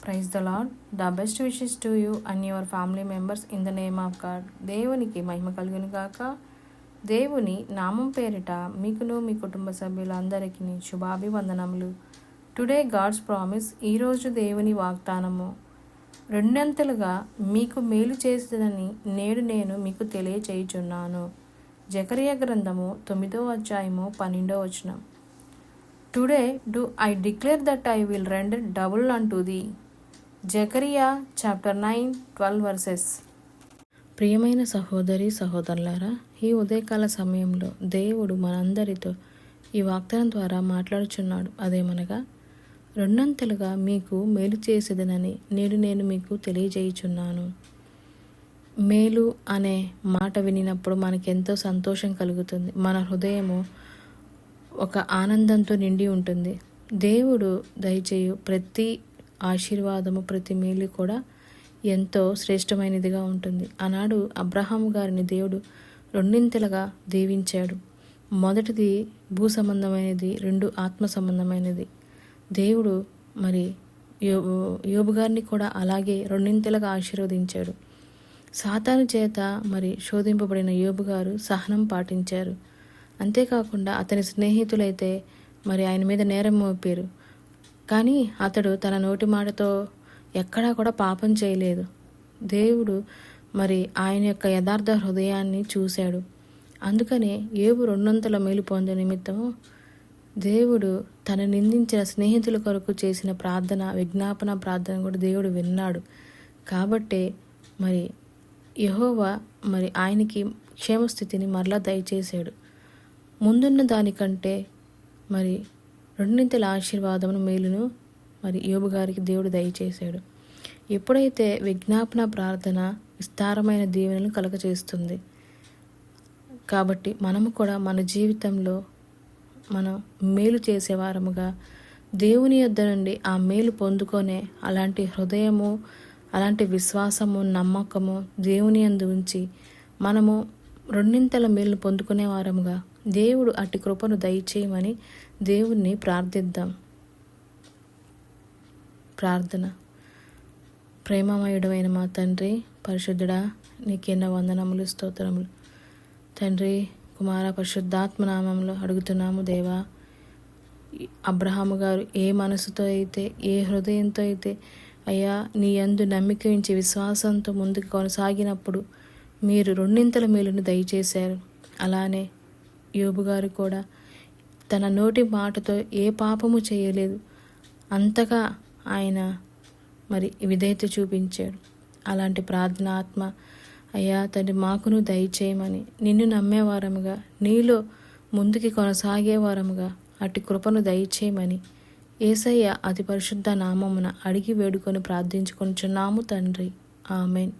Praise the lord. The best wishes to you and your family members in the name of God. దేవునికి మహిమ కలుగును గాక. దేవుని నామం పేరిట మీకును మీ కుటుంబ సభ్యులందరికీ శుభాభివందనములు. Today God's promise. ఈరోజు దేవుని వాగ్దానము, రెండంతలుగా మీకు మేలు చేసేదని నేడు నేను మీకు తెలియచేయుచున్నాను. జకరియా గ్రంథము 9వ అధ్యాయము 12వ వచనం. Today do I declare that I will render double unto thee. జకరియా చాప్టర్ 9:12 వర్సెస్. ప్రియమైన సహోదరి సహోదరులారా, ఈ ఉదయకాల సమయంలో దేవుడు మనందరితో ఈ వాగ్దానం ద్వారా మాట్లాడుచున్నాడు. అదేమనగా, రెండంతలుగా మీకు మేలు చేసేదనని నేడు నేను మీకు తెలియజేయుచున్నాను. మేలు అనే మాట వినినప్పుడు మనకెంతో సంతోషం కలుగుతుంది. మన హృదయము ఒక ఆనందంతో నిండి ఉంటుంది. దేవుడు దయచేయు ప్రతి ఆశీర్వాదము, ప్రతి మేలు కూడా ఎంతో శ్రేష్టమైనదిగా ఉంటుంది. ఆనాడు అబ్రహాము గారిని దేవుడు రెండింతలుగా దీవించాడు. మొదటిది భూ సంబంధమైనది, రెండు ఆత్మ సంబంధమైనది. దేవుడు మరి యోబు గారిని కూడా అలాగే రెండింతలుగా ఆశీర్వదించాడు. సాతాను చేత మరి శోధింపబడిన యోబు గారు సహనం పాటించారు. అంతేకాకుండా అతని స్నేహితులైతే మరి ఆయన మీద నేరం మోపారు. కానీ అతడు తన నోటి మాటతో ఎక్కడా కూడా పాపం చేయలేదు. దేవుడు మరి ఆయన యొక్క యథార్థ హృదయాన్ని చూశాడు. అందుకనే యోబు రెండొంతుల మేలు పొందే నిమిత్తము దేవుడు తన నిందించిన స్నేహితుల కొరకు చేసిన ప్రార్థన, విజ్ఞాపన ప్రార్థన కూడా దేవుడు విన్నాడు. కాబట్టే మరి యెహోవా మరి ఆయనకి క్షేమస్థితిని మరలా దయచేశాడు. ముందున్న దానికంటే మరి రెండింతల ఆశీర్వాదమును, మేలును మరి యోబు గారికి దేవుడు దయచేశాడు. ఎప్పుడైతే విజ్ఞాపన ప్రార్థన విస్తారమైన దీవెనలను కలుగచేస్తుంది. కాబట్టి మనము కూడా మన జీవితంలో మనం మేలు చేసేవారముగా దేవుని యొద్ద నుండి ఆ మేలు పొందుకొనే అలాంటి హృదయము, అలాంటి విశ్వాసము, నమ్మకము దేవుని యందు ఉంచి మనము రెండింతల మేలును పొందుకునే వారముగా దేవుడు అట్టి కృపను దయచేయమని దేవుణ్ణి ప్రార్థిద్దాం. ప్రార్థన. ప్రేమమయుడమైన మా తండ్రి, పరిశుద్ధుడా, నీకెన్న వందనములు, స్తోత్రములు. తండ్రి, కుమార, పరిశుద్ధాత్మ నామంలో అడుగుతున్నాము దేవా. అబ్రహాము గారు ఏ మనసుతో అయితే, ఏ హృదయంతో అయితే అయ్యా నీ యందు నమ్మిక ఉంచి విశ్వాసంతో ముందుకు కొనసాగినప్పుడు మీరు రెండింతల మేలును దయచేశారు. అలానే యోబు గారు కూడా తన నోటి మాటతో ఏ పాపము చేయలేదు. అంతగా ఆయన మరి విధేయత చూపించాడు. అలాంటి ప్రార్థన ఆత్మ అయ్యా తండ్రి మాకును దయచేయమని, నిన్ను నమ్మేవారముగా, నీలో ముందుకి కొనసాగేవారముగా అట్టి కృపను దయచేయమని యేసయ్య అతి పరిశుద్ధ నామమున అడిగి వేడుకొని ప్రార్థించుకొనుచున్నాము తండ్రి. ఆమెన్.